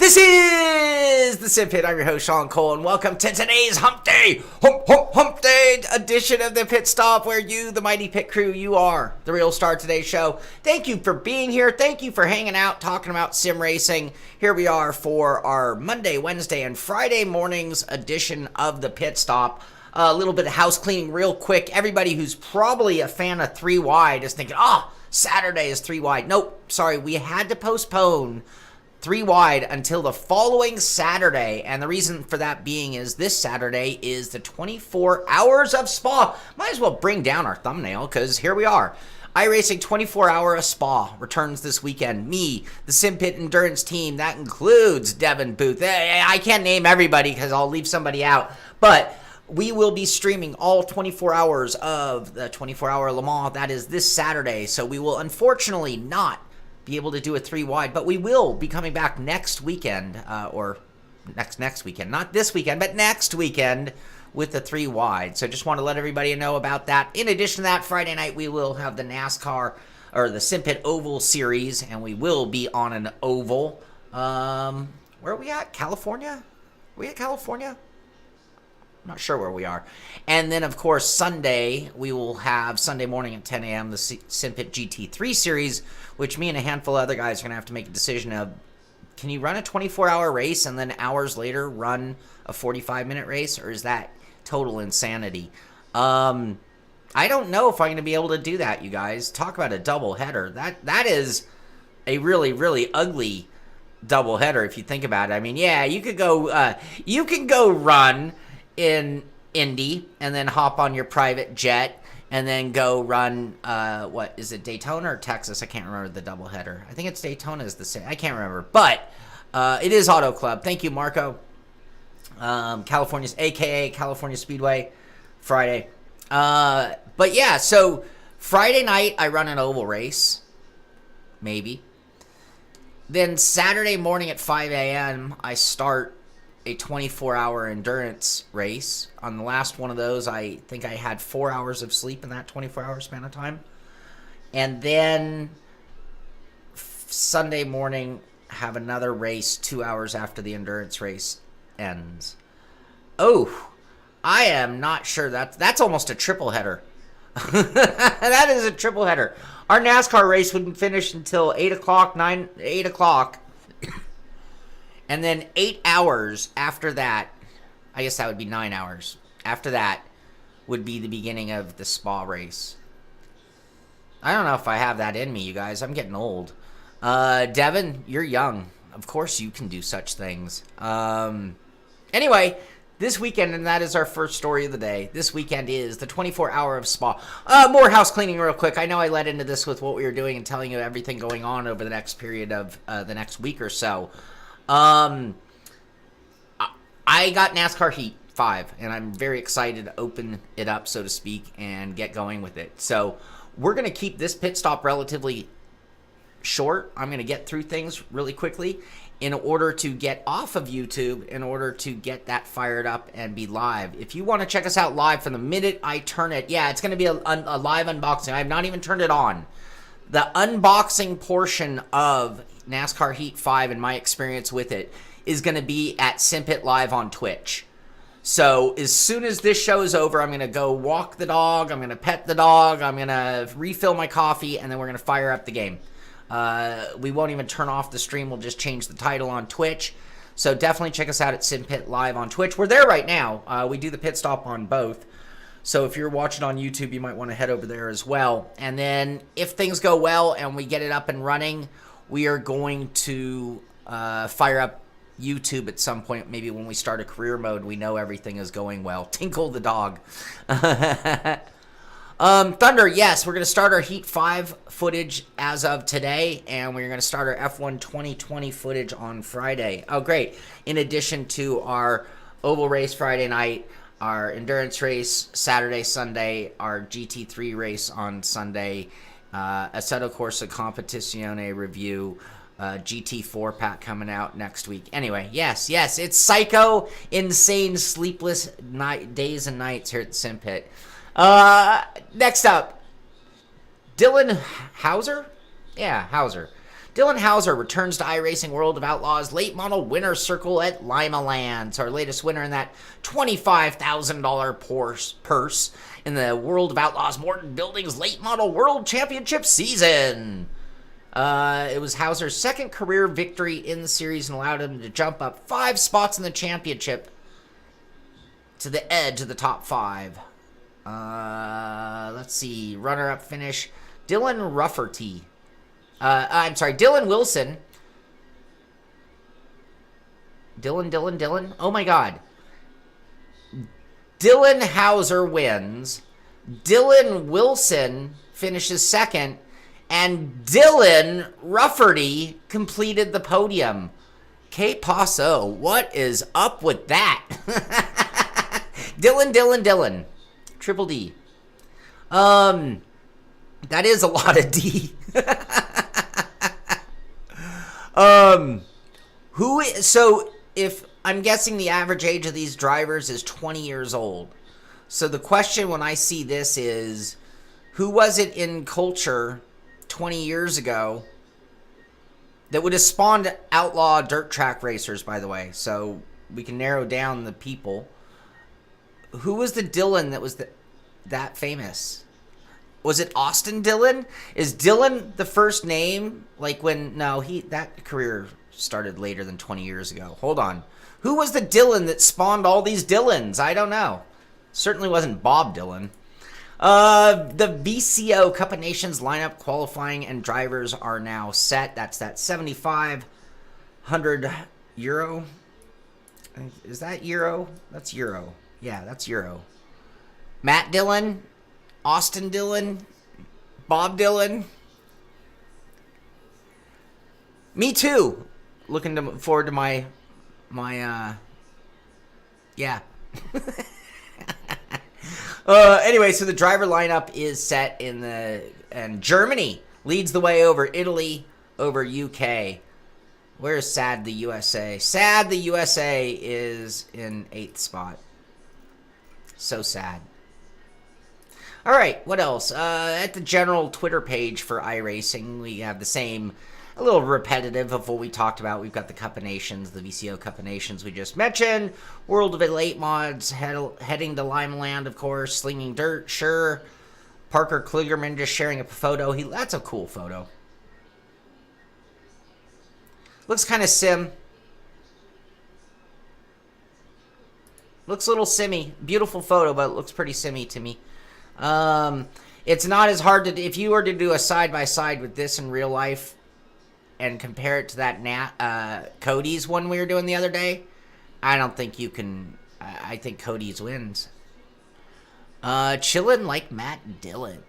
This is the Sim Pit. I'm your host, Shaun Cole, and welcome to today's Hump Day, Hump Day edition of the Pit Stop, where you, the mighty pit crew, you are the real star of today's show. Thank you for being here. Thank you for hanging out, talking about sim racing. Here we are for our Monday, Wednesday, and Friday mornings edition of the Pit Stop. A little bit of house cleaning real quick. Everybody who's probably a fan of 3 Wide is thinking, Saturday is 3 Wide. Nope, sorry, we had to postpone 3 Wide until the following Saturday, and the reason for that being is this Saturday is the 24 Hours of Spa. Might as well bring down our thumbnail, because here we are. iRacing 24 Hour of Spa returns this weekend. Me, the Sim Pit Endurance team, that includes Devin Booth. I can't name everybody because I'll leave somebody out, but we will be streaming all 24 hours of the 24-hour Le Mans. That is this Saturday, so we will unfortunately not be able to do a 3 Wide, but we will be coming back next weekend, or next weekend, not this weekend, but next weekend with the 3 Wide. So just want to let everybody know about that. In addition to that, Friday night we will have the Nascar, or the Sim Pit Oval Series, and we will be on an oval. Where are we at? California? Are we at California? I'm not sure where we are. And then, of course, Sunday, we will have Sunday morning at 10 a.m. the Sim Pit GT3 series, which me and a handful of other guys are going to have to make a decision of, can you run a 24-hour race and then hours later run a 45-minute race, or is that total insanity? I don't know if I'm going to be able to do that, you guys. Talk about a double header. That is a really, really ugly double header if you think about it. I mean, yeah, you could go, you can go run in Indy and then hop on your private jet and then go run, what is it, Daytona or Texas? I can't remember the doubleheader. I think it's Daytona is the same. I can't remember, but it is Auto Club. Thank you, Marco. California's, aka California Speedway, Friday. But yeah, so Friday night I run an oval race, maybe. Then Saturday morning at 5 a.m. I start a 24-hour endurance race. On the last one of those, I think I had 4 hours of sleep in that 24-hour span of time. And then Sunday morning, have another race 2 hours after the endurance race ends. Oh, I am not sure. That's almost a triple header. That is a triple header. Our NASCAR race wouldn't finish until 8 o'clock. And then 8 hours after that, I guess that would be 9 hours. After that would be the beginning of the Spa race. I don't know if I have that in me, you guys. I'm getting old. Devin, you're young. Of course you can do such things. Anyway, this weekend, and that is our first story of the day, this weekend is the 24 Hour of Spa. More house cleaning real quick. I know I led into this with what we were doing and telling you everything going on over the next period of the next week or so. I got NASCAR Heat 5, and I'm very excited to open it up, so to speak, and get going with it. So we're going to keep this pit stop relatively short. I'm going to get through things really quickly in order to get off of YouTube, in order to get that fired up and be live. If you want to check us out live from the minute I turn it, yeah, it's going to be a live unboxing. I have not even turned it on. The unboxing portion of NASCAR Heat 5 and my experience with it is going to be at SimPit Live on Twitch. So as soon as this show is over, I'm going to go walk the dog, I'm going to pet the dog, I'm going to refill my coffee, and then we're going to fire up the game. We won't even turn off the stream, we'll just change the title on Twitch. So definitely check us out at SimPit Live on Twitch. We're there right now. We do the pit stop on both. So if you're watching on YouTube, you might want to head over there as well. And then if things go well and we get it up and running, we are going to fire up YouTube at some point. Maybe when we start a career mode, we know everything is going well. Tinkle the dog. Thunder, yes, we're going to start our Heat 5 footage as of today, and we're going to start our F1 2020 footage on Friday. Oh, great. In addition to our oval race Friday night, our endurance race Saturday, Sunday, our GT3 race on Sunday, Assetto Corsa Competizione review, GT4 pack coming out next week. Anyway, yes, it's psycho, insane, sleepless days and nights here at the Sim Pit. Next up, Dylan Hauser? Yeah, Hauser. Dylan Hauser returns to iRacing World of Outlaws late model winner circle at Lima Land. So our latest winner in that $25,000 purse in the World of Outlaws Morton Buildings late model world championship season. It was Hauser's second career victory in the series and allowed him to jump up 5 spots in the championship to the edge of the top 5. Let's see. Runner-up finish. Dylan Rafferty. Dylan Wilson. Dylan. Oh my God. Dylan Hauser wins. Dylan Wilson finishes second. And Dylan Rafferty completed the podium. Que paso? What is up with that? Dylan. Triple D. That is a lot of D. So if I'm guessing the average age of these drivers is 20 years old. So the question when I see this is, who was it in culture 20 years ago that would have spawned outlaw dirt track racers, by the way? So we can narrow down the people. Who was the Dylan that was that famous? Was it Austin Dillon? Is Dylan the first name? Like when... No, that career started later than 20 years ago. Hold on. Who was the Dylan that spawned all these Dylans? I don't know. Certainly wasn't Bob Dylan. The VCO Cup of Nations lineup, qualifying, and drivers are now set. That's that 7,500 euro. Is that euro? That's euro. Yeah, that's euro. Matt Dillon, Austin Dillon, Bob Dylan. Me too. Looking forward to my yeah. Anyway, so the driver lineup is set and Germany leads the way over Italy, over UK. Where's Sad the USA? Sad the USA is in 8th spot. So sad. All right, what else? At the general Twitter page for iRacing, we have the same, a little repetitive of what we talked about. We've got the Cup of Nations, the VCO Cup of Nations we just mentioned. World of Elite mods, heading to Lima Land, of course. Slinging dirt, sure. Parker Kligerman just sharing a photo. That's a cool photo. Looks kind of sim. Looks a little simmy. Beautiful photo, but it looks pretty simmy to me. It's not as hard to... If you were to do a side-by-side with this in real life and compare it to that Cody's one we were doing the other day, I don't think you can... I think Cody's wins. Chillin' like Matt Dillon.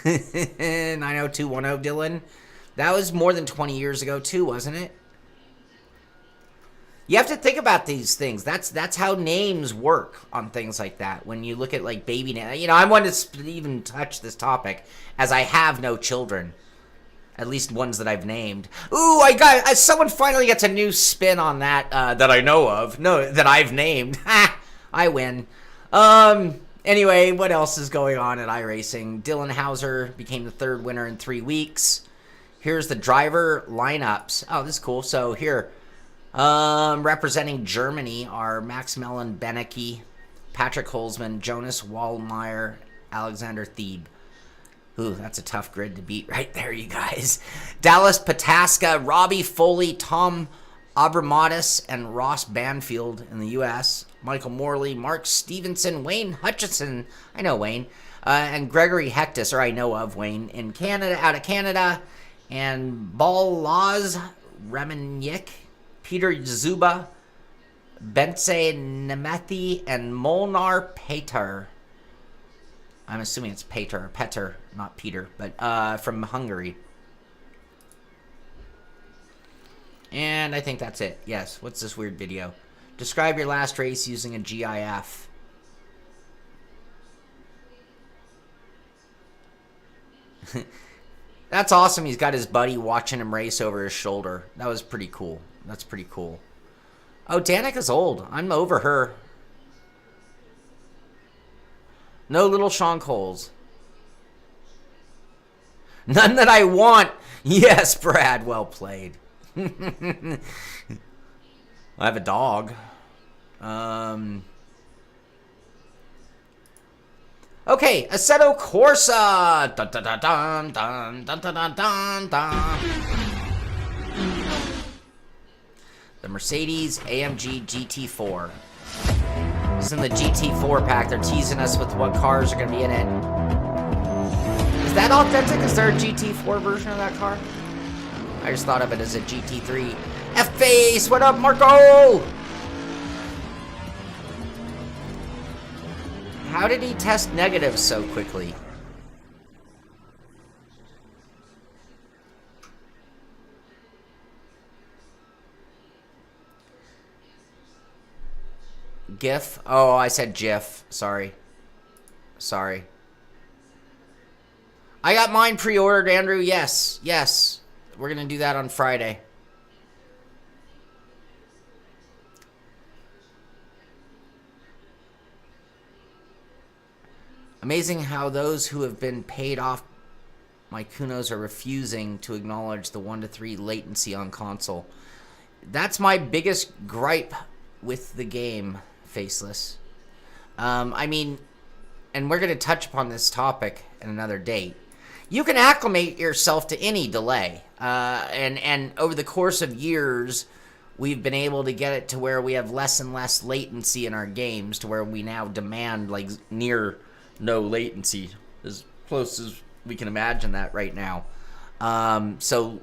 90210 Dillon. That was more than 20 years ago, too, wasn't it? You have to think about these things. That's how names work on things like that. When you look at like baby names, I wanted to even touch this topic as I have no children, at least ones that I've named. Ooh, someone finally gets a new spin on that that I know of. No, that I've named. Ha! I win. Anyway, what else is going on at iRacing? Dylan Hauser became the 3rd winner in 3 weeks. Here's the driver lineups. Oh, this is cool. So here. Representing Germany are Maximilian Benecke, Patrick Holzman, Jonas Wallmeyer, Alexander Thieb. Ooh, that's a tough grid to beat right there, you guys. Dallas Pataska, Robbie Foley, Tom Abramatis, and Ross Banfield in the U.S. Michael Morley, Mark Stevenson, Wayne Hutchison, I know Wayne, and Gregory Hectus, or I know of Wayne, in Canada, out of Canada, and Balaz Remenick, Peter Zuba, Bence Nemethi, and Molnar Peter. I'm assuming it's Peter, not Peter, but from Hungary. And I think that's it. Yes, what's this weird video? Describe your last race using a GIF. That's awesome. He's got his buddy watching him race over his shoulder. That was pretty cool. That's pretty cool. Oh, Danica's old. I'm over her. No little Shaun Coles. None that I want. Yes, Brad, well played. I have a dog. Okay, Assetto Corsa. Dun, dun, dun, dun, dun, dun, dun, dun, dun. The Mercedes AMG GT4. This is in the GT4 pack. They're teasing us with what cars are going to be in it. Is that authentic? Is there a GT4 version of that car? I just thought of it as a GT3. F-Face! What up, Marco? How did he test negative so quickly? GIF? Oh, I said GIF. Sorry. Sorry. I got mine pre-ordered, Andrew. Yes. Yes. We're going to do that on Friday. Amazing how those who have been paid off my Kunos are refusing to acknowledge the 1 to 3 latency on console. That's my biggest gripe with the game, Faceless. I mean, and we're going to touch upon this topic at another date. You can acclimate yourself to any delay. And over the course of years, we've been able to get it to where we have less and less latency in our games, to where we now demand like near no latency, as close as we can imagine that right now. So,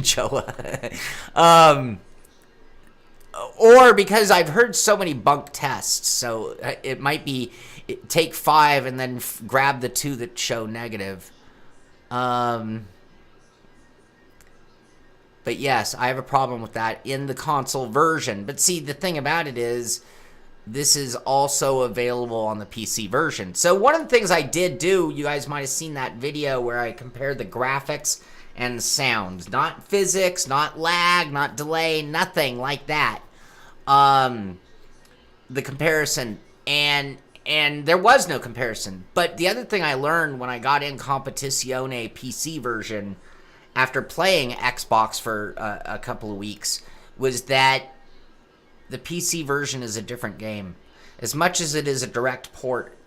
Joa. Or because I've heard so many bunk tests, so it might be take 5 and then grab the 2 that show negative. But yes, I have a problem with that in the console version. But see, the thing about it is, this is also available on the PC version. So one of the things I did do, you guys might have seen that video where I compared the graphics and the sounds. Not physics, not lag, not delay, nothing like that. The comparison, and there was no comparison. But the other thing I learned when I got in Competizione PC version, after playing Xbox for a couple of weeks, was that the PC version is a different game. As much as it is a direct port,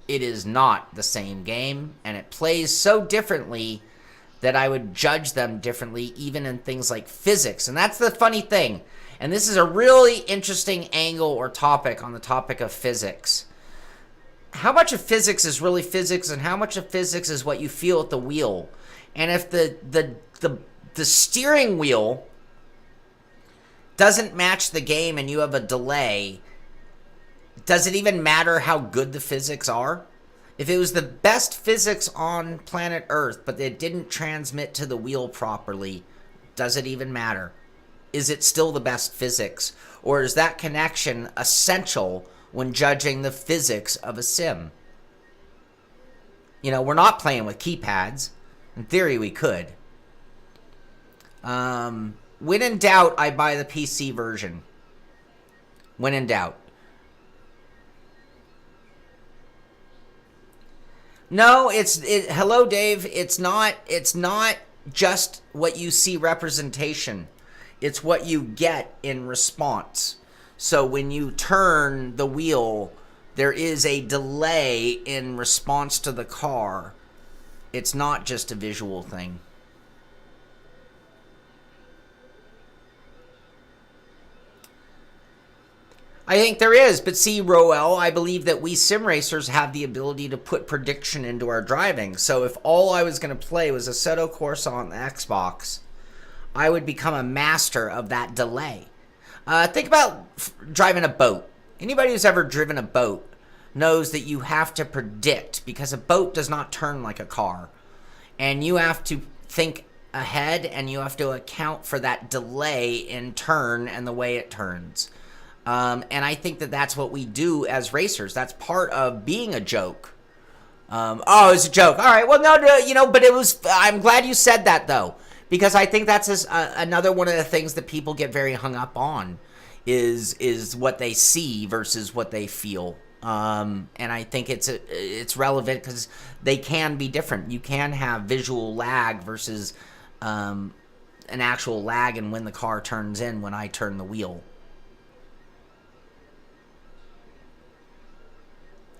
it is not the same game, and it plays so differently that I would judge them differently, even in things like physics. And that's the funny thing. And this is a really interesting angle or topic on the topic of physics. How much of physics is really physics, and how much of physics is what you feel at the wheel? And if the steering wheel doesn't match the game and you have a delay, does it even matter how good the physics are? If it was the best physics on planet Earth, but it didn't transmit to the wheel properly, does it even matter? Is it still the best physics? Or is that connection essential when judging the physics of a sim? You know, we're not playing with keypads. In theory, we could. When in doubt, I buy the PC version. When in doubt. No, hello, Dave. It's not just what you see representation. It's what you get in response. So when you turn the wheel, there is a delay in response to the car. It's not just a visual thing. I think there is, but see, Roel, I believe that we sim racers have the ability to put prediction into our driving. So if all I was going to play was Assetto Corsa on the Xbox, I would become a master of that delay. Think about driving a boat. Anybody who's ever driven a boat knows that you have to predict, because a boat does not turn like a car. And you have to think ahead, and you have to account for that delay in turn and the way it turns. And I think that that's what we do as racers. That's part of being a joke. Oh, it's a joke. All right. Well, no, you know, but it was, I'm glad you said that though, because I think that's another one of the things that people get very hung up on is what they see versus what they feel. And I think it's relevant because they can be different. You can have visual lag versus an actual lag in when the car turns in when I turn the wheel.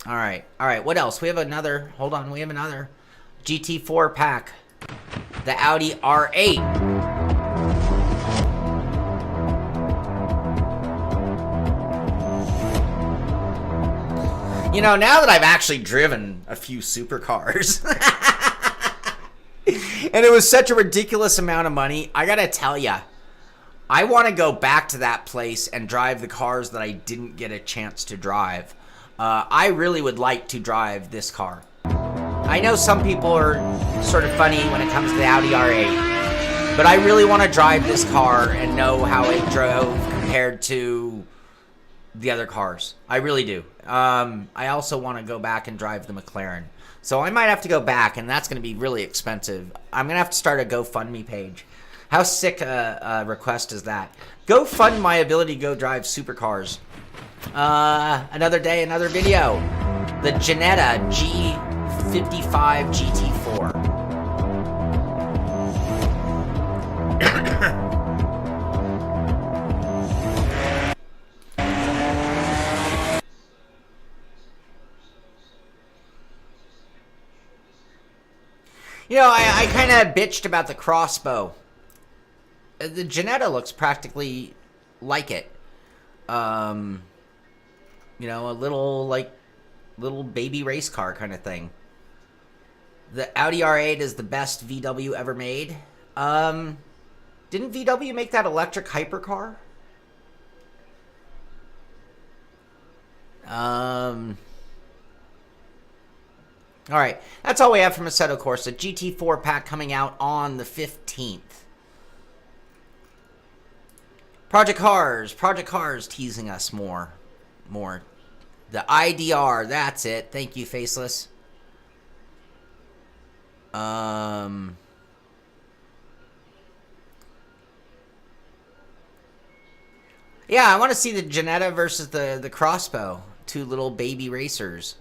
All right. What else? We have another. Hold on. We have another GT4 pack. The Audi R8. You know, now that I've actually driven a few supercars, and it was such a ridiculous amount of money, I gotta tell ya, I want to go back to that place and drive the cars that I didn't get a chance to drive. I really would like to drive this car. I know some people are sort of funny when it comes to the Audi R8, but I really want to drive this car and know how it drove compared to the other cars. I really do. I also want to go back and drive the McLaren. So I might have to go back, and that's going to be really expensive. I'm going to have to start a GoFundMe page. How sick a request is that? Go fund my ability to go drive supercars. Another day, another video. The Jetta G55 GT4. You know, I kind of bitched about the crossbow. The Jetta looks practically like it. You know, a little baby race car kind of thing. The Audi R8 is the best VW ever made. Didn't VW make that electric hypercar? All right, that's all we have from Assetto Corsa. GT4 pack coming out on the 15th. Project Cars teasing us more. The IDR, that's it. Thank you, Faceless. Yeah, I want to see the Jetta versus the Crossbow. Two little baby racers.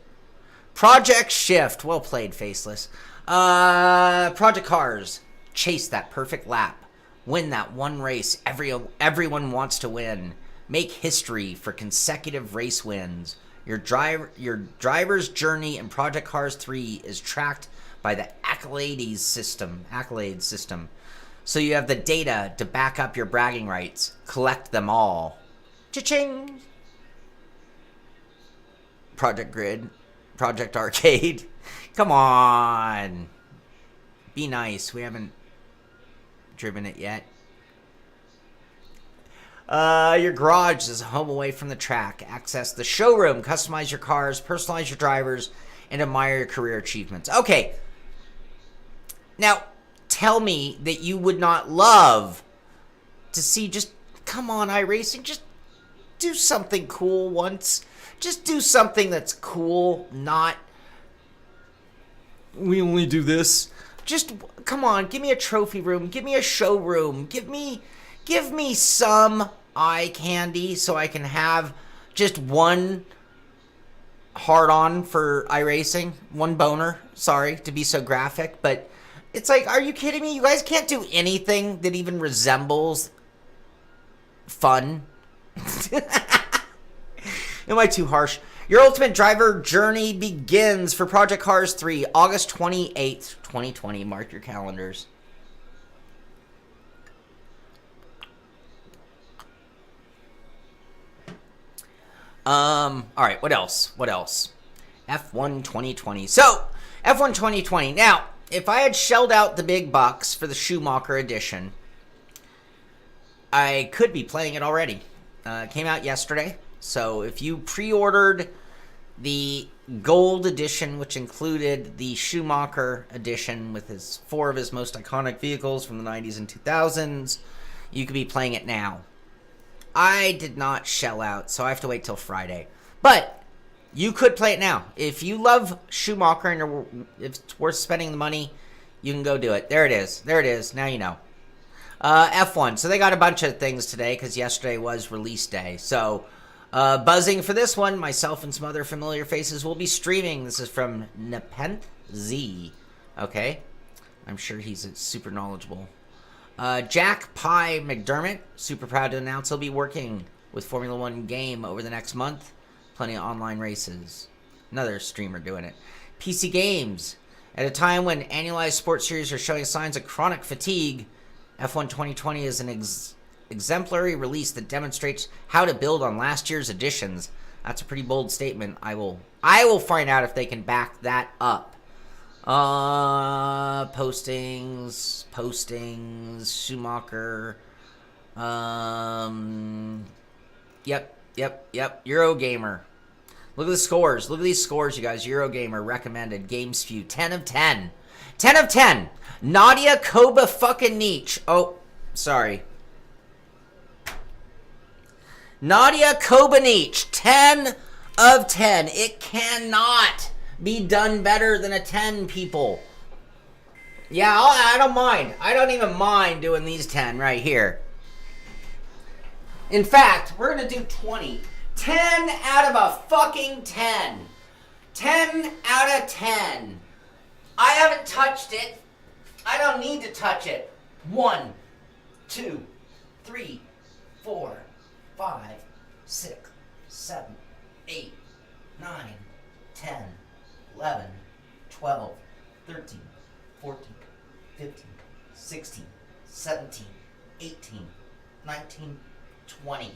Project Shift. Well played, Faceless. Project Cars. Chase that perfect lap. Win that one race everyone wants to win. Make history for consecutive race wins. Your driver's journey in Project Cars 3 is tracked by the accolades system. So you have the data to back up your bragging rights. Collect them all. Cha-ching! Project Grid. Project Arcade. Come on. Be nice. We haven't driven it yet. Your garage is a home away from the track. Access the showroom. Customize your cars. Personalize your drivers. And admire your career achievements. Okay. Now, tell me that you would not love to see just... Come on, iRacing. Just do something cool once. Just do something that's cool, not... We only do this. Just, come on, give me a trophy room. Give me a showroom. Give me some eye candy so I can have just one hard-on for iRacing. One boner. Sorry to be so graphic, but it's like, are you kidding me? You guys can't do anything that even resembles fun. Am I too harsh? Your ultimate driver journey begins for Project Cars 3, August 28th, 2020. Mark your calendars. All right, what else? F1 2020. So, F1 2020. Now, if I had shelled out the big bucks for the Schumacher edition, I could be playing it already. It came out yesterday. So if you pre-ordered the gold edition, which included the Schumacher edition with four of his most iconic vehicles from the 90s and 2000s, you could be playing it now. I did not shell out, so I have to wait till Friday. But you could play it now. If you love Schumacher and if it's worth spending the money, you can go do it. There it is. Now you know. F1. So they got a bunch of things today because yesterday was release day. So Buzzing for this one, myself and some other familiar faces will be streaming. This is from Nepenthe Z. Okay. I'm sure he's super knowledgeable. Jack Pye McDermott, super proud to announce he'll be working with Formula One Game over the next month. Plenty of online races. Another streamer doing it. PC Games. At a time when annualized sports series are showing signs of chronic fatigue, F1 2020 is an exemplary release that demonstrates how to build on last year's editions. That's a pretty bold statement. I will find out if they can back that up. Postings, Schumacher. Yep. Eurogamer. Look at the scores. Look at these scores, you guys. Eurogamer recommended. GamesFew. 10 of 10. 10 of 10. Nadia Koba fucking Nietzsche. Oh, sorry. Nadia Kobanich, 10 of 10. It cannot be done better than a 10, people. Yeah, I don't mind. I don't even mind doing these 10 right here. In fact, we're going to do 20. 10 out of a fucking 10. 10 out of 10. I haven't touched it. I don't need to touch it. 1, 2, 3, 4, 5, 6, 7, 8, 9, 10, 11, 12, 13, 14, 15, 16, 17, 18, 19, 20.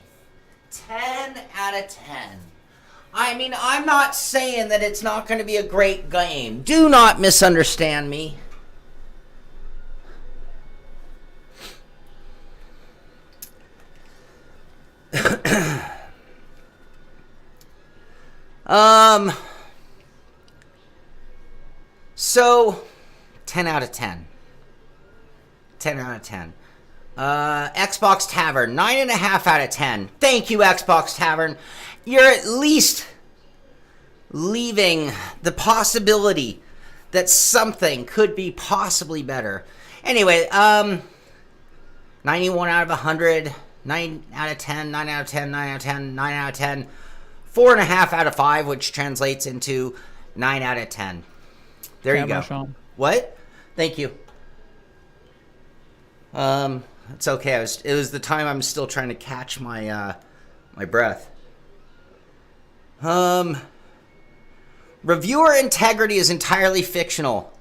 10 out of 10. I mean, I'm not saying that it's not going to be a great game. Do not misunderstand me. So 10 out of 10. 10 out of 10. Xbox Tavern, 9.5 out of 10. Thank you, Xbox Tavern. You're at least leaving the possibility that something could be possibly better. Anyway, 91 out of 100, 9 out of 10, 9 out of 10, 9 out of 10, 9 out of 10, 4.5 out of 5, which translates into 9 out of 10. There you go. Shaun. What? Thank you. It's okay. It was the time I'm still trying to catch my my breath. Reviewer integrity is entirely fictional.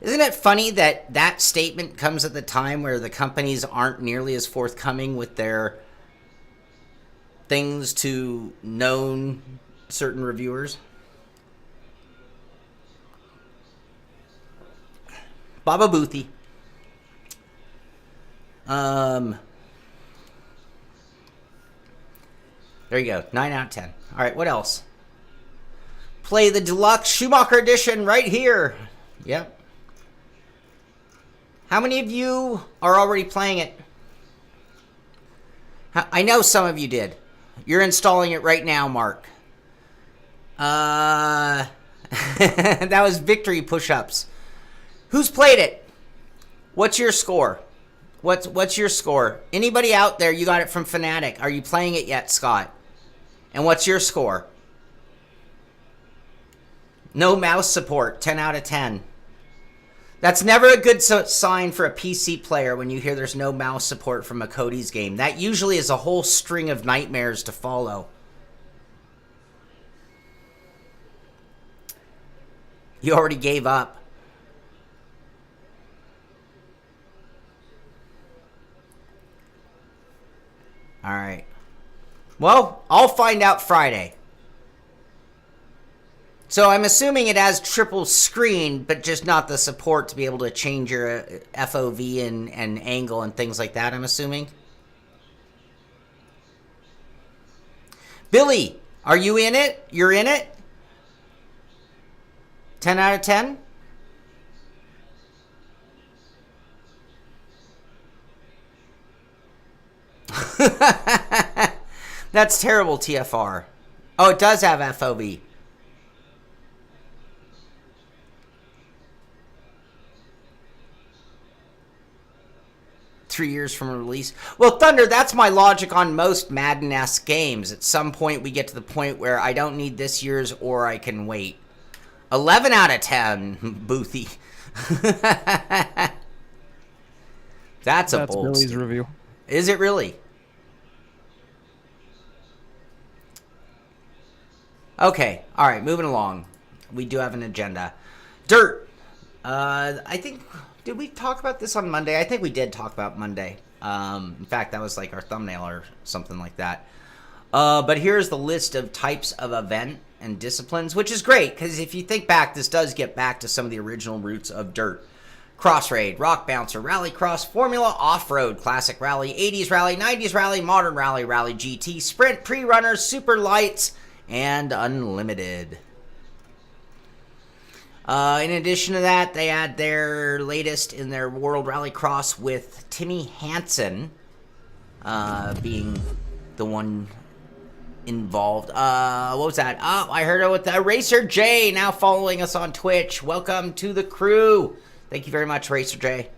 Isn't it funny that that statement comes at the time where the companies aren't nearly as forthcoming with their things to known certain reviewers? Baba Boothie. There you go. 9 out of 10. All right, what else? Play the deluxe Schumacher edition right here. Yep. How many of you are already playing it? I know some of you did. You're installing it right now, Mark. That was victory push-ups. Who's played it? What's your score? What's your score? Anybody out there, you got it from Fnatic. Are you playing it yet, Scott? And what's your score? No mouse support, 10 out of 10. That's never a good sign for a PC player when you hear there's no mouse support from a Cody's game. That usually is a whole string of nightmares to follow. You already gave up. All right. Well, I'll find out Friday. So I'm assuming it has triple screen, but just not the support to be able to change your FOV and angle and things like that, I'm assuming. Billy, are you in it? You're in it? 10 out of 10? That's terrible, TFR. Oh, it does have FOV. 3 years from release. Well, Thunder, that's my logic on most Madden-esque games. At some point, we get to the point where I don't need this year's or I can wait. 11 out of 10, Boothy. That's bold Billy's statement. review. Is it really? Okay. All right. Moving along. We do have an agenda. Dirt. I think, did we talk about this on Monday? I think we did talk about Monday. In fact, that was like our thumbnail or something like that. But here's the list of types of event and disciplines, which is great because if you think back, this does get back to some of the original roots of Dirt. Cross Raid, Rock Bouncer, Rally Cross, Formula, Off-Road, Classic Rally, 80s Rally, 90s Rally, Modern Rally, Rally GT, Sprint, Pre-Runners, Super Lights, and Unlimited. In addition to that, they add their latest in their World Rally Cross with Timmy Hansen being the one involved. What was that? Oh, I heard it with Racer J now following us on Twitch. Welcome to the crew. Thank you very much, Racer J.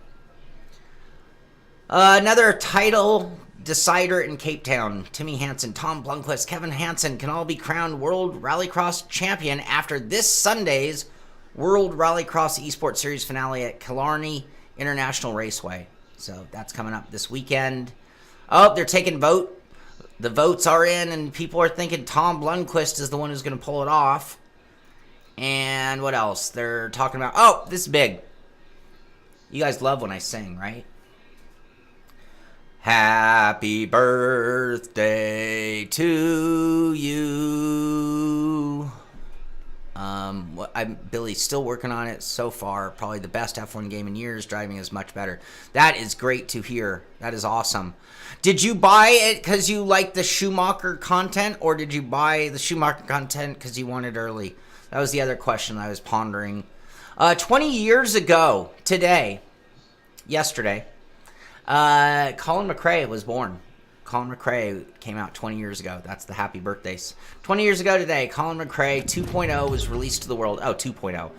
Another title decider in Cape Town. Timmy Hansen, Tom Blomqvist, Kevin Hansen can all be crowned World Rallycross champion after this Sunday's World Rallycross Esports Series finale at Killarney International Raceway. So that's coming up this weekend. Oh, they're taking vote. The votes are in, and people are thinking Tom Blomqvist is the one who's going to pull it off. And what else? They're talking about... Oh, this is big. You guys love when I sing, right? Happy birthday to you. Billy's still working on it so far. Probably the best F1 game in years. Driving is much better. That is great to hear. That is awesome. Did you buy it because you like the Schumacher content, or did you buy the Schumacher content because you wanted early? That was the other question I was pondering. 20 years ago today, yesterday, Colin McRae was born. Colin McRae came out 20 years ago. That's the happy birthdays. 20 years ago today, Colin McRae 2.0 was released to the world. Oh, 2.0.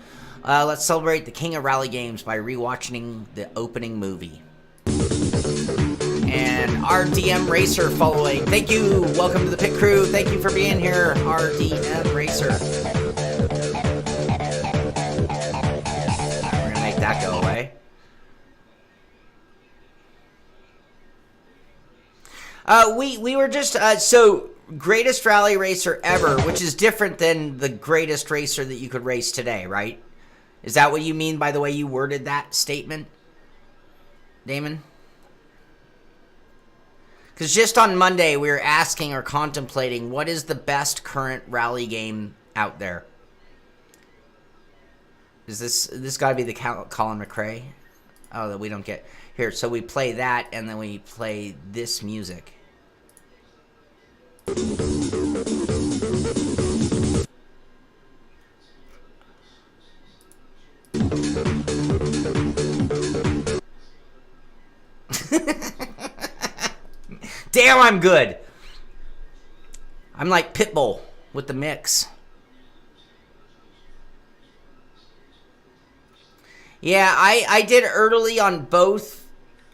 Let's celebrate the king of rally games by rewatching the opening movie. And RDM Racer following. Thank you. Welcome to the pit crew. Thank you for being here, RDM Racer. We're going to make that go away. We were just, so, greatest rally racer ever, which is different than the greatest racer that you could race today, right? Is that what you mean by the way you worded that statement, Damon? Because just on Monday, we were asking or contemplating what is the best current rally game out there? Is this got to be the Colin McRae? Oh, that we don't get. Here, so we play that, and then we play this music. Damn, I'm good. I'm like Pitbull with the mix. Yeah, I did early on both,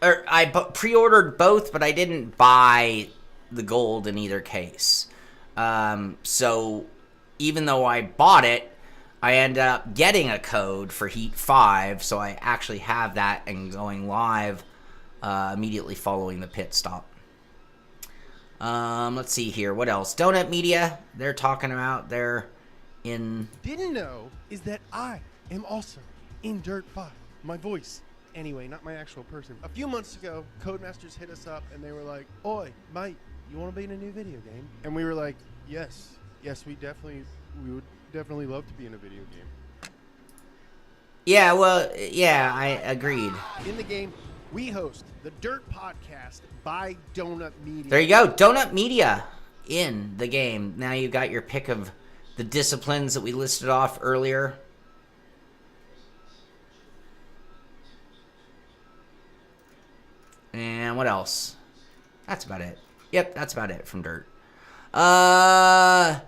or I pre-ordered both, but I didn't buy the gold in either case. So even though I bought it, I ended up getting a code for Heat 5, so I actually have that and going live immediately following the pit stop. Let's see here. What else? Donut Media, they're talking about they're in... Didn't know is that I am also in Dirt 5. My voice. Anyway, not my actual person. A few months ago, Codemasters hit us up and they were like, "Oi, mate, you want to be in a new video game?" And we were like, yes, we would definitely love to be in a video game. Yeah, well, yeah, I agreed. In the game, we host the Dirt Podcast by Donut Media. There you go, Donut Media in the game. Now you've got your pick of the disciplines that we listed off earlier. And what else? That's about it. Yep, that's about it from Dirt. Donut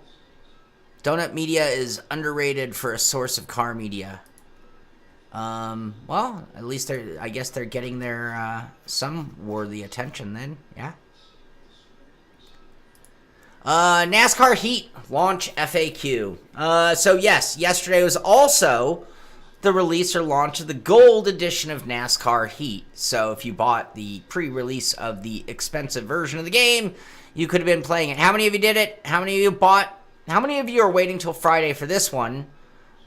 Media is underrated for a source of car media. Well, at least I guess they're getting their some worthy attention then. Yeah. NASCAR Heat launch FAQ. So yes, yesterday was also the release or launch of the gold edition of NASCAR Heat. So if you bought the pre-release of the expensive version of the game, you could have been playing it. How many of you did it? How many of you bought? How many of you are waiting till Friday for this one?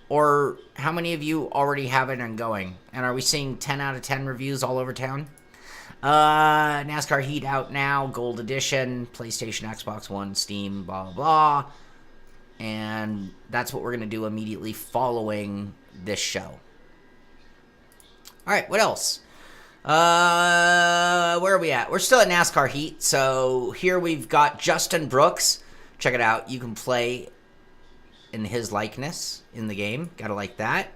Or how many of you already have it and going? And are we seeing 10 out of 10 reviews all over town? NASCAR Heat out now, Gold Edition, PlayStation, Xbox One, Steam, blah, blah, blah. And that's what we're going to do immediately following this show. All right, what else? Where are we at? We're still at NASCAR Heat. So here we've got Justin Brooks. Check it out. You can play in his likeness in the game. Gotta like that.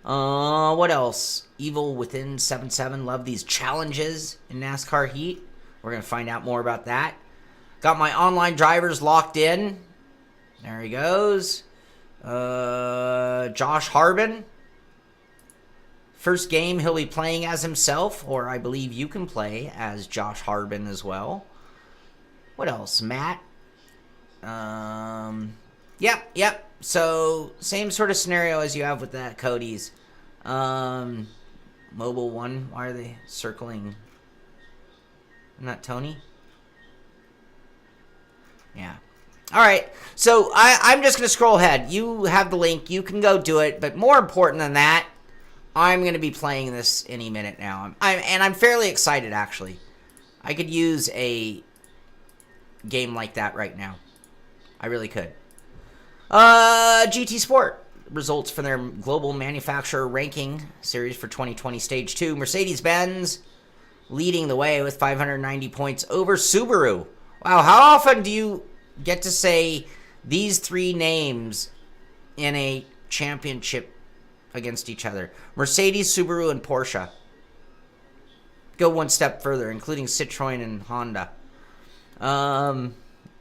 What else? Evil Within 7-7. Love these challenges in NASCAR Heat. We're going to find out more about that. Got my online drivers locked in. There he goes. Josh Harbin. First game he'll be playing as himself, or I believe you can play as Josh Harbin as well. What else? Matt. Yep. So, same sort of scenario as you have with that Cody's. Mobile One, why are they circling? Not Tony? Yeah. Alright, so I'm just going to scroll ahead. You have the link, you can go do it, but more important than that, I'm going to be playing this any minute now. I'm fairly excited, actually. I could use a game like that right now. I really could. GT Sport. Results for their global manufacturer ranking series for 2020 Stage 2. Mercedes-Benz leading the way with 590 points over Subaru. Wow, how often do you get to say these three names in a championship against each other? Mercedes, Subaru, and Porsche. Go one step further, including Citroën and Honda.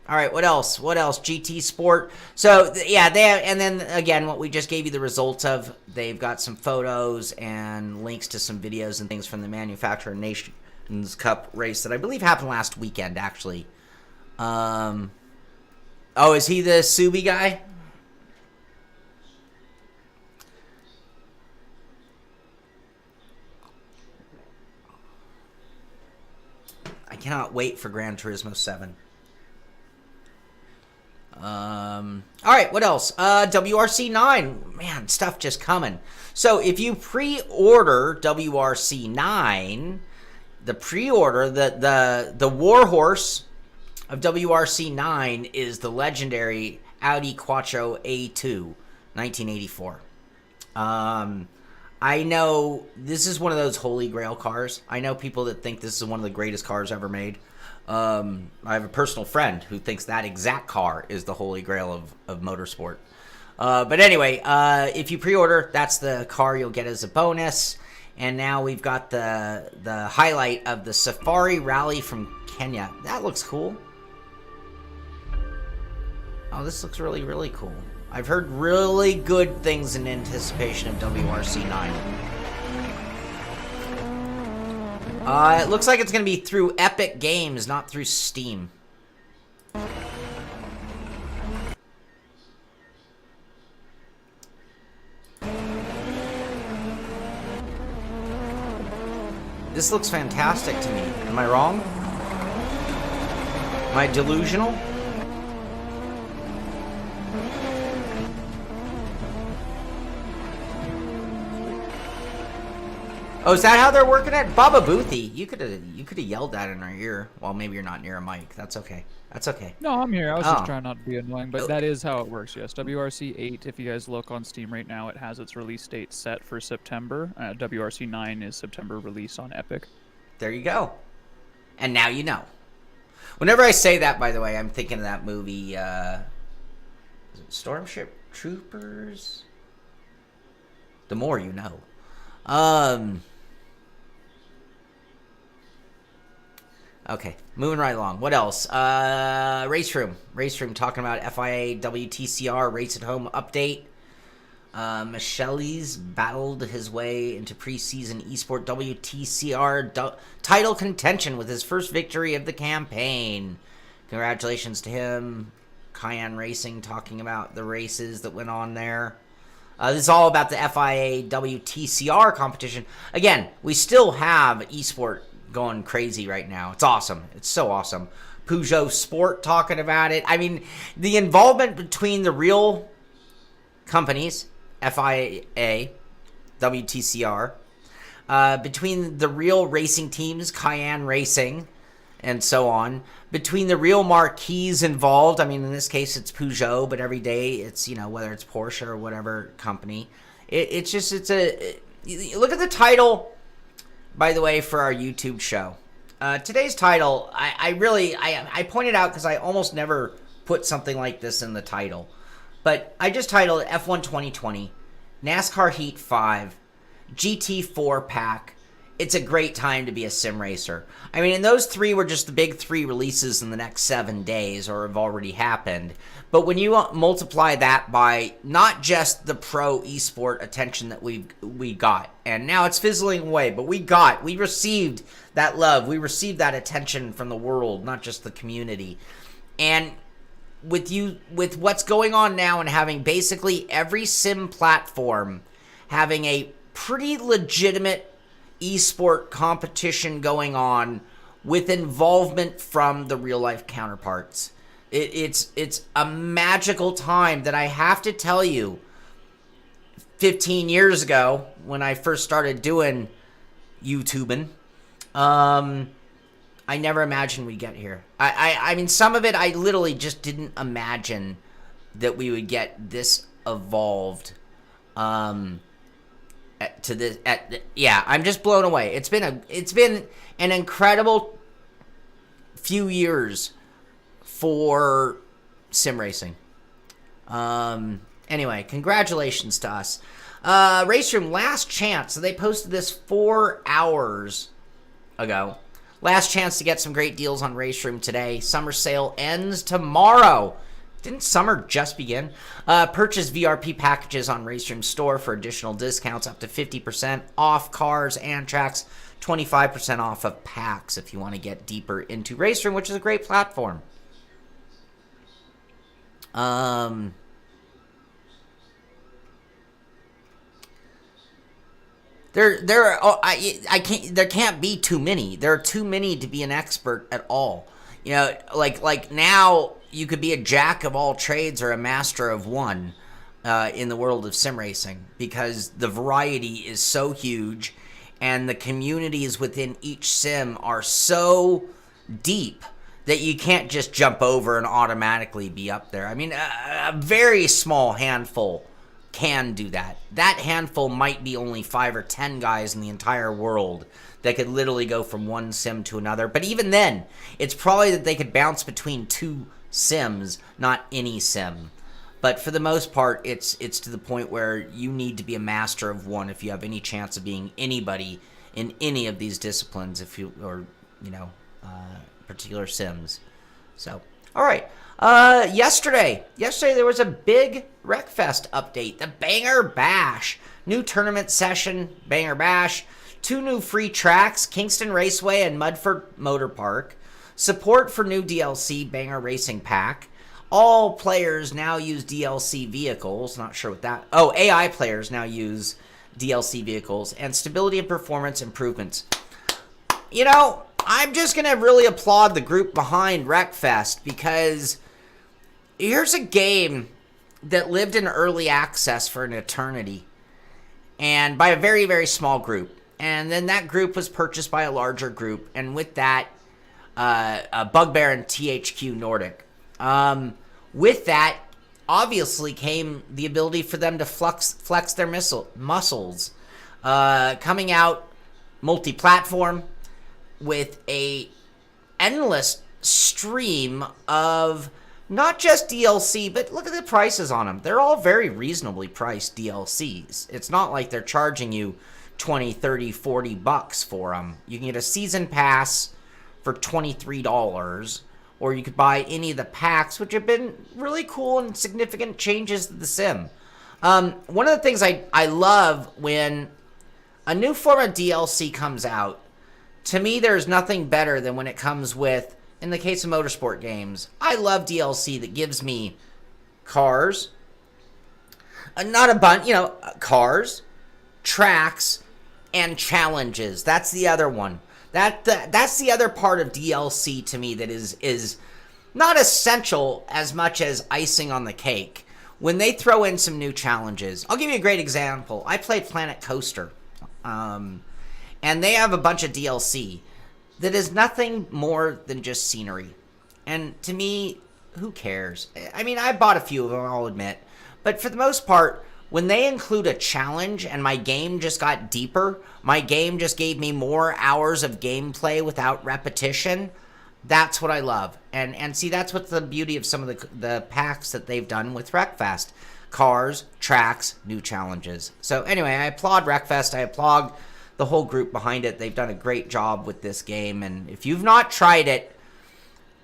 All right, what else? GT Sport. So, yeah, they have, and then, again, what we just gave you the results of, they've got some photos and links to some videos and things from the Manufacturer Nations Cup race that I believe happened last weekend, actually. Oh, is he the Subi guy? I cannot wait for Gran Turismo 7. All right, what else? WRC 9. Man, stuff just coming. So if you pre-order WRC 9, the pre-order, the warhorse of WRC 9 is the legendary Audi Quattro A2, 1984. I know this is one of those holy grail cars. I know people that think this is one of the greatest cars ever made. I have a personal friend who thinks that exact car is the holy grail of motorsport. But anyway, if you pre-order, that's the car you'll get as a bonus. And now we've got the highlight of the Safari Rally from Kenya. That looks cool. Oh, this looks really, really cool. I've heard really good things in anticipation of WRC 9. It looks like it's going to be through Epic Games, not through Steam. This looks fantastic to me. Am I wrong? Am I delusional? Oh, is that how they're working it? Baba Boothie, you could have yelled that in our ear. Well, maybe you're not near a mic. That's okay. That's okay. No, I'm here. I was just trying not to be annoying, but that is how it works, yes. WRC 8, if you guys look on Steam right now, it has its release date set for September. WRC 9 is September release on Epic. There you go. And now you know. Whenever I say that, by the way, I'm thinking of that movie, is it Starship Troopers? The more you know. Okay, moving right along. What else? Race Room talking about FIA WTCR Race at Home update. Michele's battled his way into preseason esport WTCR title contention with his first victory of the campaign. Congratulations to him. Cayenne Racing talking about the races that went on there. This is all about the FIA WTCR competition. Again, we still have esport going crazy right now. It's awesome. It's so awesome. Peugeot Sport talking about it. I mean, the involvement between the real companies, FIA, WTCR, between the real racing teams, Cayenne Racing, and so on, between the real marquees involved. I mean, in this case, it's Peugeot, but every day it's, whether it's Porsche or whatever company. It's look at the title, by the way, for our YouTube show. Today's title, I pointed out because I almost never put something like this in the title. But I just titled it F1 2020, NASCAR Heat 5, GT4 pack. It's a great time to be a sim racer. I mean, and those three were just the big three releases in the next 7 days or have already happened. But when you multiply that by not just the pro esport attention that we got, and now it's fizzling away, but we received that love. We received that attention from the world, not just the community. And with what's going on now and having basically every sim platform having a pretty legitimate esport competition going on with involvement from the real life counterparts. It's a magical time that I have to tell you, 15 years ago when I first started doing YouTubing, I never imagined we'd get here. I mean, some of it I literally just didn't imagine that we would get this evolved. I'm just blown away. It's been an incredible few years for sim racing. Anyway, congratulations to us. Race Room Last Chance. So they posted this 4 hours ago. Last chance to get some great deals on Race Room today. Summer sale ends tomorrow. Didn't summer just begin? Purchase VRP packages on Race Room store for additional discounts up to 50% off cars and tracks, 25% off of packs if you want to get deeper into Race Room, which is a great platform. There can't be too many. There are too many to be an expert at all. Like now you could be a jack of all trades or a master of one in the world of sim racing, because the variety is so huge and the communities within each sim are so deep that you can't just jump over and automatically be up there. I mean, a very small handful can do that. That handful might be only 5 or 10 guys in the entire world that could literally go from one sim to another. But even then, it's probably that they could bounce between 2 sims, not any sim. But for the most part, it's to the point where you need to be a master of one if you have any chance of being anybody in any of these disciplines, particular sims. So, all right. Yesterday there was a big Wreckfest update. The Banger Bash. New tournament session, Banger Bash. 2 new free tracks, Kingston Raceway and Mudford Motor Park. Support for new DLC, Banger Racing Pack. All players now use DLC vehicles. Not sure what that... Oh, AI players now use DLC vehicles. And stability and performance improvements. I'm just going to really applaud the group behind Wreckfest, because here's a game that lived in early access for an eternity, and by a very, very small group. And then that group was purchased by a larger group, and with that, Bugbear and THQ Nordic. With that, obviously, came the ability for them to flex their muscles. Coming out multi-platform with a endless stream of not just DLC, but look at the prices on them. They're all very reasonably priced DLCs. It's not like they're charging you 20, 30, 40 bucks for them. You can get a season pass for $23, or you could buy any of the packs, which have been really cool and significant changes to the sim. One of the things I love when a new form of DLC comes out, to me, there's nothing better than when it comes with, in the case of motorsport games, I love DLC that gives me cars, not a bunch, cars, tracks, and challenges. That's the other one. That's the other part of DLC to me that is not essential as much as icing on the cake. When they throw in some new challenges, I'll give you a great example. I played Planet Coaster, and they have a bunch of DLC that is nothing more than just scenery. And to me, who cares? I mean, I bought a few of them, I'll admit. But for the most part, when they include a challenge and my game just got deeper, my game just gave me more hours of gameplay without repetition, that's what I love. And see, that's what's the beauty of some of the packs that they've done with Wreckfest. Cars, tracks, new challenges. So anyway, I applaud Wreckfest. I applaud the whole group behind it. They've done a great job with this game. And if you've not tried it,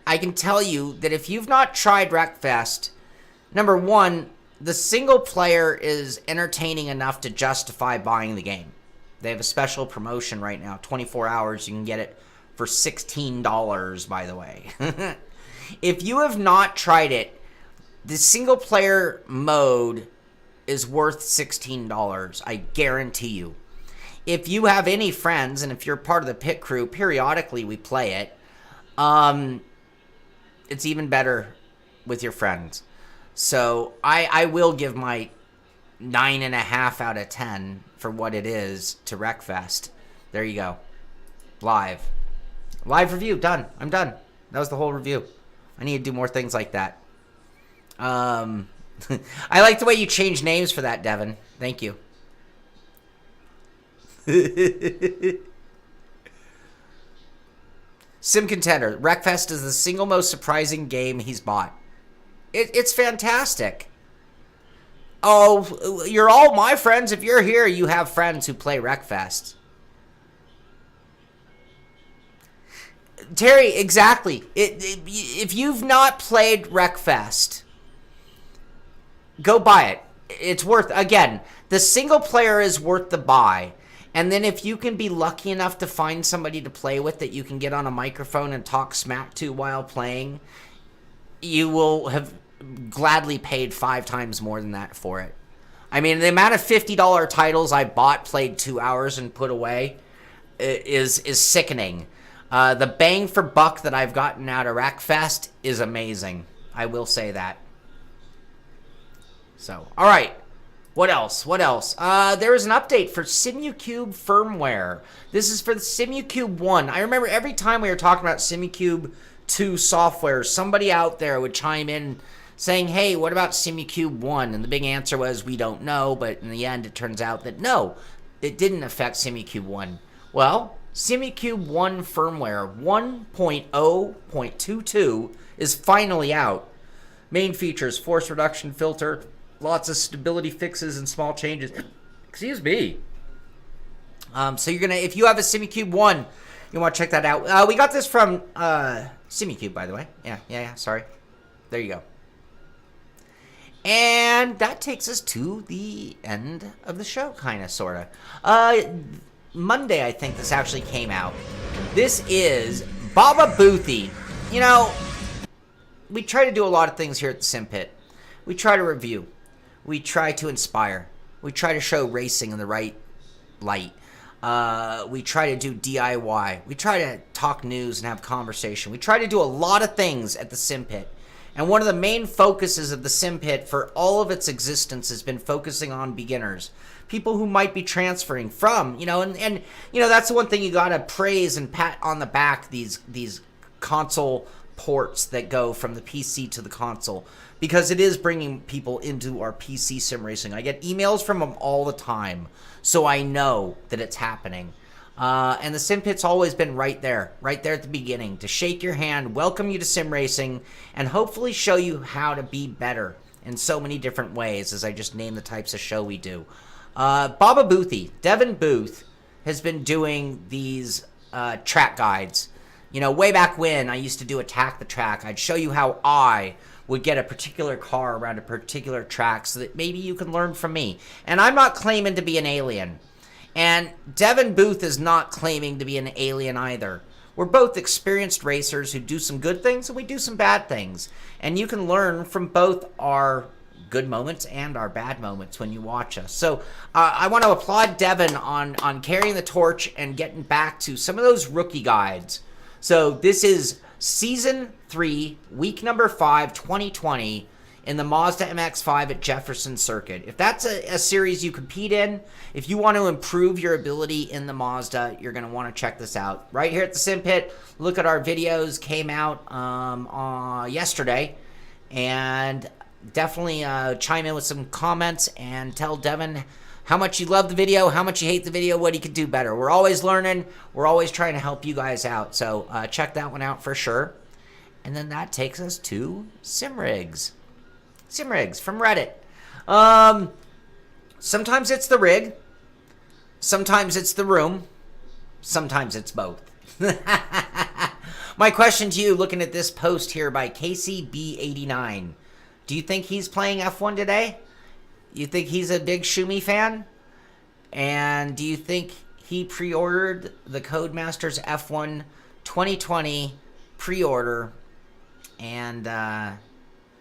I can tell you that if you've not tried Wreckfest, number one, the single player is entertaining enough to justify buying the game. They have a special promotion right now, 24 hours. You can get it for $16, by the way. If you have not tried it, the single player mode is worth $16. I guarantee you. If you have any friends, and if you're part of the pit crew, periodically we play it. It's even better with your friends. So I will give my 9.5 out of 10 for what it is to Wreckfest. There you go. Live review, done. I'm done. That was the whole review. I need to do more things like that. I like the way you changed names for that, Devin. Thank you. Sim Contender. Wreckfest is the single most surprising game he's bought. It's fantastic. Oh, you're all my friends. If you're here, you have friends who play Wreckfest. Terry, exactly. If you've not played Wreckfest, go buy it. It's worth, again, the single player is worth the buy. And then if you can be lucky enough to find somebody to play with that you can get on a microphone and talk smack to while playing, you will have gladly paid 5 times more than that for it. I mean, the amount of $50 titles I bought, played 2 hours, and put away is sickening. The bang for buck that I've gotten out of Wreckfest is amazing. I will say that. So, all right. What else? There is an update for SimuCube firmware. This is for the SimuCube 1. I remember every time we were talking about SimuCube 2 software, somebody out there would chime in saying, hey, what about SimuCube 1? And the big answer was, we don't know, but in the end, it turns out that no, it didn't affect SimuCube 1. Well, SimuCube 1 firmware 1.0.22 is finally out. Main features, force reduction filter, lots of stability fixes and small changes. Excuse me. So you're gonna, if you have a SimuCube 1, you want to check that out. We got this from SimuCube, by the way. Yeah. Sorry. There you go. And that takes us to the end of the show, kind of, sort of. Monday, I think this actually came out. This is Baba Boothie. You know, we try to do a lot of things here at the Sim Pit. We try to review. We try to inspire. We try to show racing in the right light. We try to do DIY. We try to talk news and have conversation. We try to do a lot of things at the Sim Pit. And one of the main focuses of the Sim Pit for all of its existence has been focusing on beginners. People who might be transferring from, and that's the one thing you gotta praise and pat on the back, these console ports that go from the PC to the console, because it is bringing people into our PC sim racing. I get emails from them all the time, so I know that it's happening. And the Sim Pit's always been right there at the beginning, to shake your hand, welcome you to sim racing, and hopefully show you how to be better in so many different ways, as I just named the types of show we do. Baba Boothie, Devin Booth, has been doing these track guides. Way back when I used to do Attack the Track, I'd show you how I would get a particular car around a particular track so that maybe you can learn from me. And I'm not claiming to be an alien. And Devin Booth is not claiming to be an alien either. We're both experienced racers who do some good things and we do some bad things. And you can learn from both our good moments and our bad moments when you watch us. So I want to applaud Devin on carrying the torch and getting back to some of those rookie guides. So this is Season 3, Week number 5, 2020, in the Mazda MX-5 at Jefferson Circuit. If that's a series you compete in, if you want to improve your ability in the Mazda, you're going to want to check this out. Right here at the Sim Pit, look at our videos, came out yesterday, and definitely chime in with some comments and tell Devin how much you love the video, how much you hate the video, what he could do better. We're always learning. We're always trying to help you guys out. So check that one out for sure. And then that takes us to SimRigs. SimRigs from Reddit. Sometimes it's the rig. Sometimes it's the room. Sometimes it's both. My question to you, looking at this post here by KCB89. Do you think he's playing F1 today? You think he's a big Shumi fan? And do you think he pre-ordered the Codemasters F1 2020 pre-order and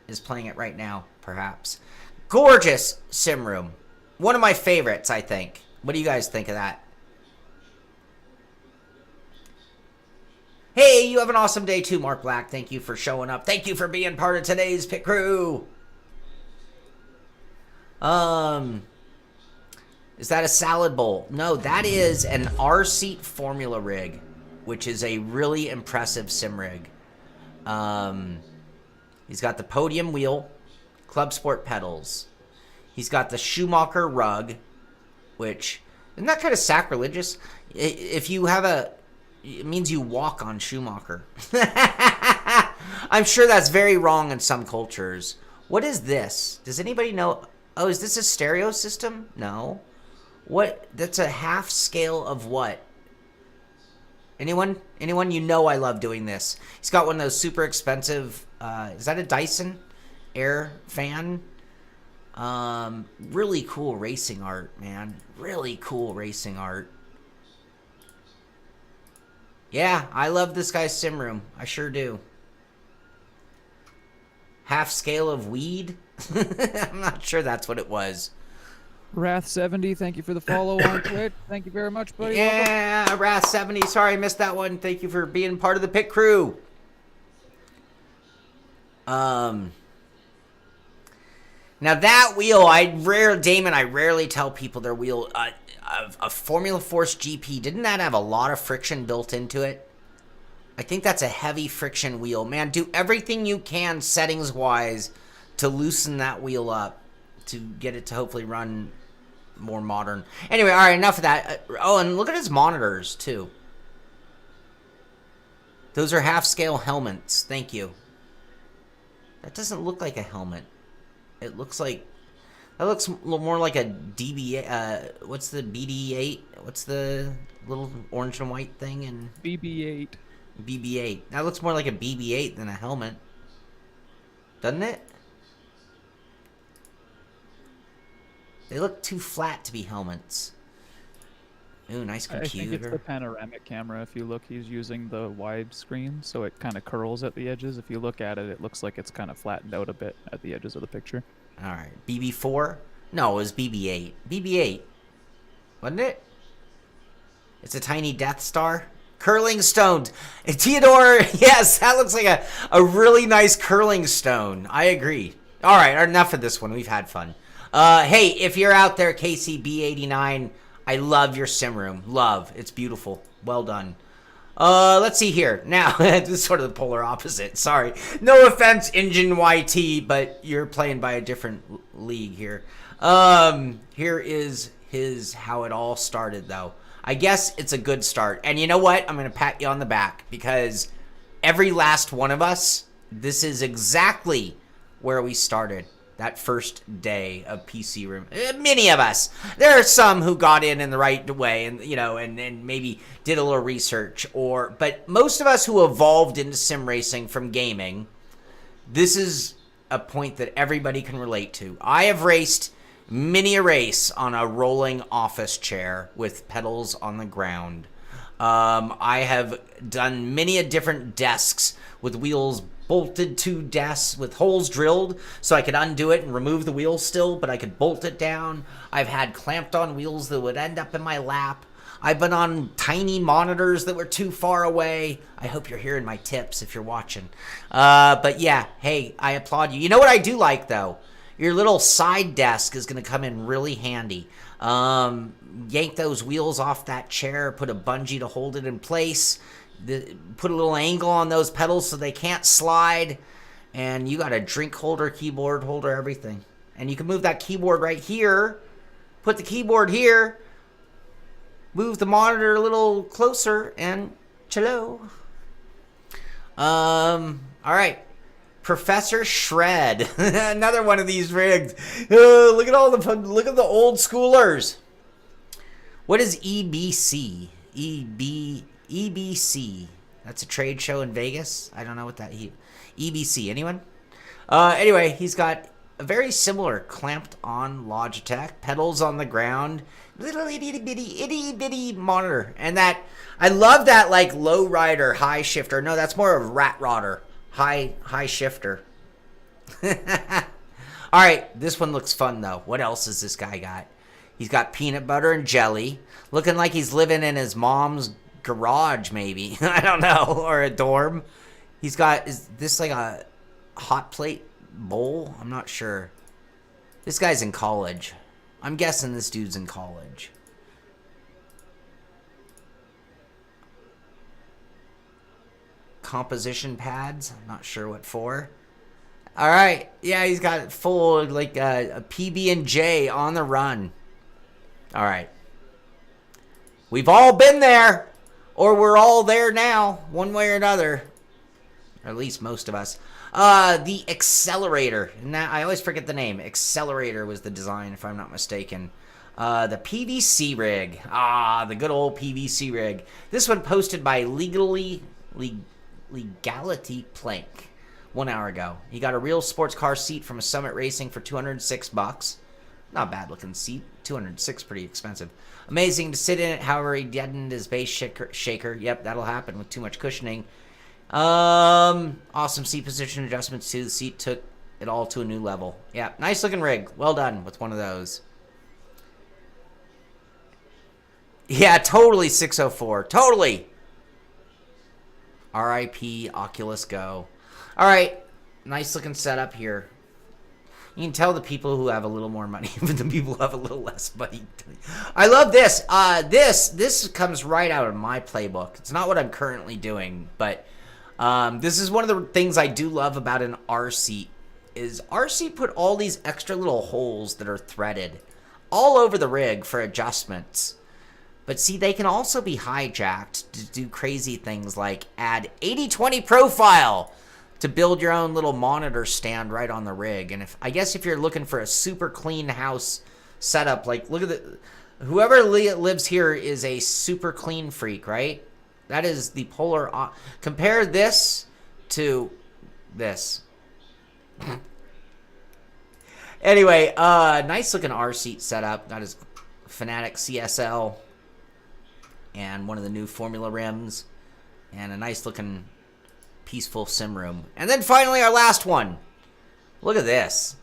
is playing it right now, perhaps? Gorgeous sim room. One of my favorites, I think. What do you guys think of that? Hey, you have an awesome day too, Mark Black. Thank you for showing up. Thank you for being part of today's pit crew. Is that a salad bowl? No, that is an Rseat formula rig, which is a really impressive sim rig. He's got the podium wheel, Club Sport pedals. He's got the Schumacher rug, which, isn't that kind of sacrilegious? If you have it means you walk on Schumacher. I'm sure that's very wrong in some cultures. What is this? Does anybody know? Oh, is this a stereo system? No. What? That's a half scale of what? Anyone? Anyone? You know I love doing this. He's got one of those super expensive, is that a Dyson air fan? Really cool racing art, man. Really cool racing art. Yeah, I love this guy's sim room. I sure do. Half scale of weed? I'm not sure that's what it was. Wrath70, thank you for the follow on Twitch. Thank you very much, buddy. Yeah, Wrath70. Sorry I missed that one. Thank you for being part of the pit crew. Now that wheel, I rarely tell people their wheel. A Formula Force GP, didn't that have a lot of friction built into it? I think that's a heavy friction wheel. Man, do everything you can settings-wise to loosen that wheel up to get it to hopefully run more modern. Anyway, all right, enough of that. Oh, and look at his monitors, too. Those are half-scale helmets. Thank you. That doesn't look like a helmet. It looks like... That looks more like a DB... what's the BD8? What's the little orange and white thing? And BB8. BB8. That looks more like a BB8 than a helmet. Doesn't it? They look too flat to be helmets. Ooh, nice computer. I think it's the panoramic camera. If you look, he's using the wide screen, so it kind of curls at the edges. If you look at it, it looks like it's kind of flattened out a bit at the edges of the picture. All right. BB4? No, it was BB8. BB8. Wasn't it? It's a tiny Death Star. Curling stone. Theodore, yes, that looks like a really nice curling stone. I agree. All right, enough of this one. We've had fun. Hey, if you're out there, KCB89, I love your sim room. Love. It's beautiful. Well done. Let's see here. Now, this is sort of the polar opposite. Sorry. No offense, Engine YT, but you're playing by a different league here. Here is his how it all started, though. I guess it's a good start. And you know what? I'm going to pat you on the back because every last one of us, this is exactly where we started. That first day of PC room. Many of us. There are some who got in the right way and, you know, and maybe did a little research. But most of us who evolved into sim racing from gaming, this is a point that everybody can relate to. I have raced many a race on a rolling office chair with pedals on the ground. I have done many a different desks with wheels bolted to desks with holes drilled so I could undo it and remove the wheel still, but I could bolt it down. I've had clamped on wheels that would end up in my lap. I've been on tiny monitors that were too far away. I hope you're hearing my tips if you're watching. But yeah, hey, I applaud you. You know what I do like, though? Your little side desk is going to come in really handy. Yank those wheels off that chair, put a bungee to hold it in place, put a little angle on those pedals so they can't slide, and you got a drink holder, keyboard holder, everything. And you can move that keyboard right here, put the keyboard here, move the monitor a little closer, and cello. All right. Professor Shred, another one of these rigs. Look at the old schoolers. What is EBC? EBC. That's a trade show in Vegas. I don't know what that EBC. Anyone? Anyway, he's got a very similar clamped on Logitech, pedals on the ground, little itty bitty monitor, and that I love that like low rider high shifter. No, that's more of rat rodder. High shifter. All right, this one looks fun though. What else has this guy got? He's got peanut butter and jelly, looking like he's living in his mom's garage, maybe. I don't know, or a dorm. He's got, is this like a hot plate bowl? I'm not sure. This guy's in college. I'm guessing this dude's in college. Composition pads. I'm not sure what for. All right. Yeah, he's got full like a PB&J on the run. All right. We've all been there, or we're all there now, one way or another. Or at least most of us. The Accelerator. Now, I always forget the name. Accelerator was the design, if I'm not mistaken. The PVC rig. The good old PVC rig. This one posted by Legality Plank 1 hour ago. He got a real sports car seat from a Summit Racing for $206. Not a bad looking seat. $206, pretty expensive. Amazing to sit in it. However, he deadened his bass shaker. Yep, that'll happen with too much cushioning. Awesome seat position adjustments too. The seat took it all to a new level. Yeah, nice looking rig. Well done with one of those. Yeah, totally 604. Totally. RIP Oculus Go. All right, nice looking setup here. You can tell the people who have a little more money from the people who have a little less money. I love this. This comes right out of my playbook. It's not what I'm currently doing, but this is one of the things I do love about an Rseat. Is Rseat put all these extra little holes that are threaded all over the rig for adjustments. But see, they can also be hijacked to do crazy things like add 80/20 profile to build your own little monitor stand right on the rig. And I guess if you're looking for a super clean house setup, like look at whoever lives here is a super clean freak, right? That is the polar. Compare this to this. Anyway, nice looking Rseat setup. Got his Fanatic CSL and one of the new Formula rims and a nice looking peaceful sim room. And then finally our last one. Look at this.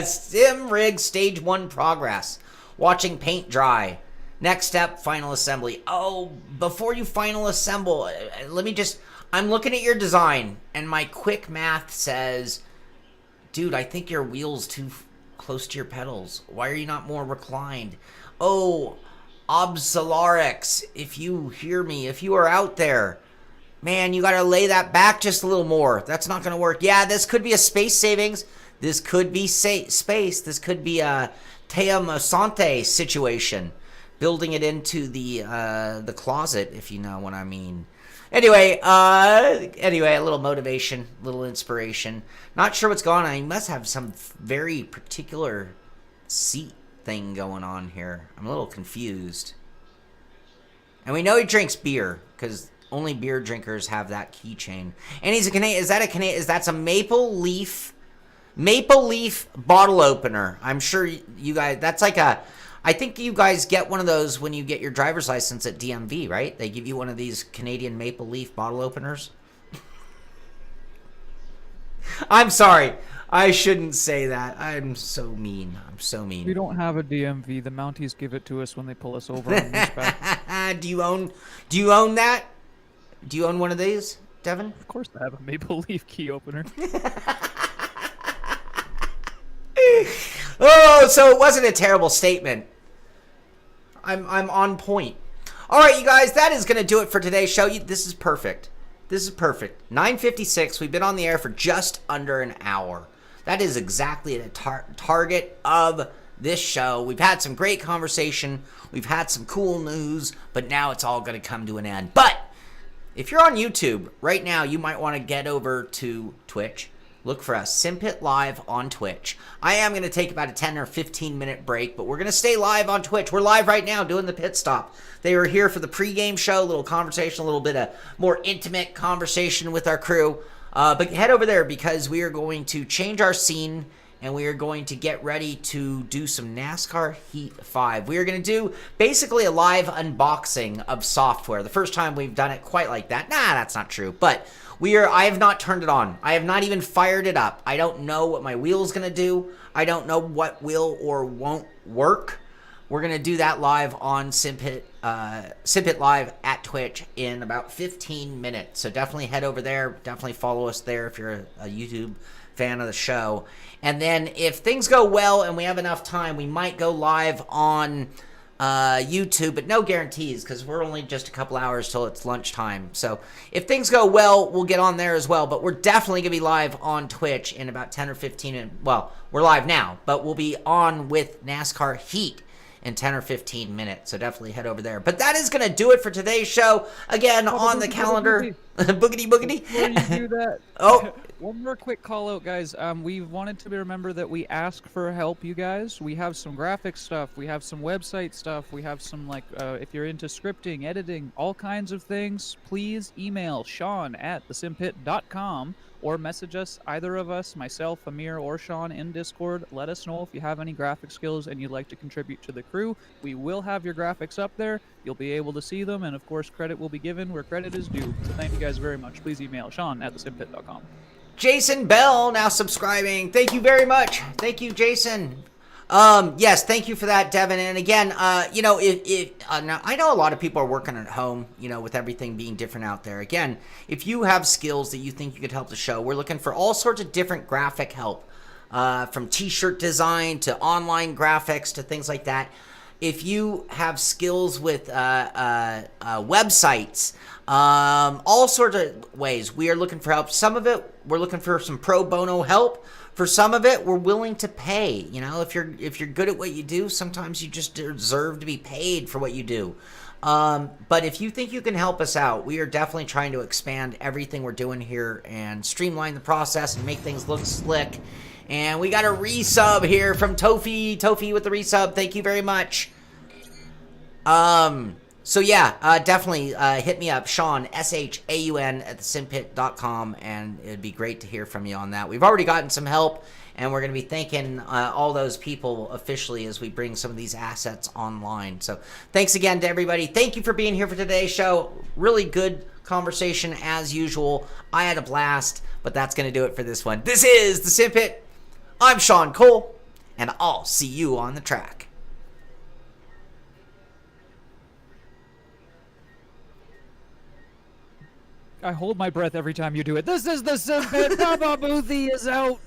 Sim rig stage 1 progress. Watching paint dry. Next step, final assembly. Oh, before you final assemble, I'm looking at your design and my quick math says, dude, I think your wheel's too close to your pedals. Why are you not more reclined? Oh, Obsolarix, if you hear me, if you are out there, man, you got to lay that back just a little more. That's not going to work. Yeah, this could be a space savings. This could be space. This could be a Teo Masante situation. Building it into the closet, if you know what I mean. Anyway, a little motivation, a little inspiration. Not sure what's going on. He must have some very particular seat thing going on here. I'm a little confused. And we know he drinks beer, because only beer drinkers have that keychain. And he's a Canadian. Is that a Canadian? That's a maple leaf Maple Leaf bottle opener. I'm sure you guys, that's like a, I think you guys get one of those when you get your driver's license at DMV, right? They give you one of these Canadian Maple Leaf bottle openers. I'm sorry. I shouldn't say that. I'm so mean. I'm so mean. We don't have a DMV. The Mounties give it to us when they pull us over on horseback. Do you own that? Do you own one of these, Devin? Of course I have a Maple Leaf key opener. Oh, so it wasn't a terrible statement. I'm on point. All right, you guys, that is going to do it for today's show. This is perfect. This is perfect. 9:56. We've been on the air for just under an hour. That is exactly the target of this show. We've had some great conversation. We've had some cool news, but now it's all going to come to an end. But if you're on YouTube right now, you might want to get over to Twitch. Look for us, SimPit Live on Twitch. I am going to take about a 10 or 15 minute break, but we're going to stay live on Twitch. We're live right now doing the pit stop. They were here for the pregame show, a little conversation, a little bit of more intimate conversation with our crew. But head over there because we are going to change our scene and we are going to get ready to do some NASCAR Heat 5. We are going to do basically a live unboxing of software. The first time we've done it quite like that. Nah, that's not true. But I have not turned it on. I have not even fired it up. I don't know what my wheel's going to do. I don't know what will or won't work. We're going to do that live on SimPit Live at Twitch in about 15 minutes. So definitely head over there. Definitely follow us there if you're a YouTube fan of the show. And then if things go well and we have enough time, we might go live on YouTube, but no guarantees because we're only just a couple hours till it's lunchtime. So if things go well, we'll get on there as well. But we're definitely going to be live on Twitch in about 10 or 15 minutes. Well, we're live now, but we'll be on with NASCAR Heat in 10 or 15 minutes. So definitely head over there. But that is going to do it for today's show. Again, on the calendar. Boogity, boogity. Before you do that, one more quick call out, guys. We wanted to remember that we ask for help, you guys. We have some graphic stuff. We have some website stuff. We have some, if you're into scripting, editing, all kinds of things, please email Shaun@thesimpit.com or message us, either of us, myself, Amir, or Shaun in Discord. Let us know if you have any graphic skills and you'd like to contribute to the crew. We will have your graphics up there. You'll be able to see them, and of course, credit will be given where credit is due. So thank you guys very much. Please email Shaun@thesimpit.com. Jason Bell now subscribing. Thank you very much. Thank you, Jason. Yes, thank you for that, Devin. And again, now I know a lot of people are working at home, with everything being different out there. Again, if you have skills that you think you could help the show, we're looking for all sorts of different graphic help, from t-shirt design to online graphics to things like that. If you have skills with websites, all sorts of ways, we are looking for help. Some of it, we're looking for some pro bono help. For some of it, we're willing to pay. If you're good at what you do, sometimes you just deserve to be paid for what you do. But if you think you can help us out, we are definitely trying to expand everything we're doing here and streamline the process and make things look slick. And we got a resub here from Tofi. Tofi with the resub. Thank you very much. So yeah, definitely hit me up, Shaun, SHAUN @thesimpit.com, and it'd be great to hear from you on that. We've already gotten some help, and we're going to be thanking all those people officially as we bring some of these assets online. So thanks again to everybody. Thank you for being here for today's show. Really good conversation as usual. I had a blast, but that's going to do it for this one. This is The Sim Pit. I'm Shaun Cole, and I'll see you on the track. I hold my breath every time you do it. This is the Sim Pit. Baba Boothie is out.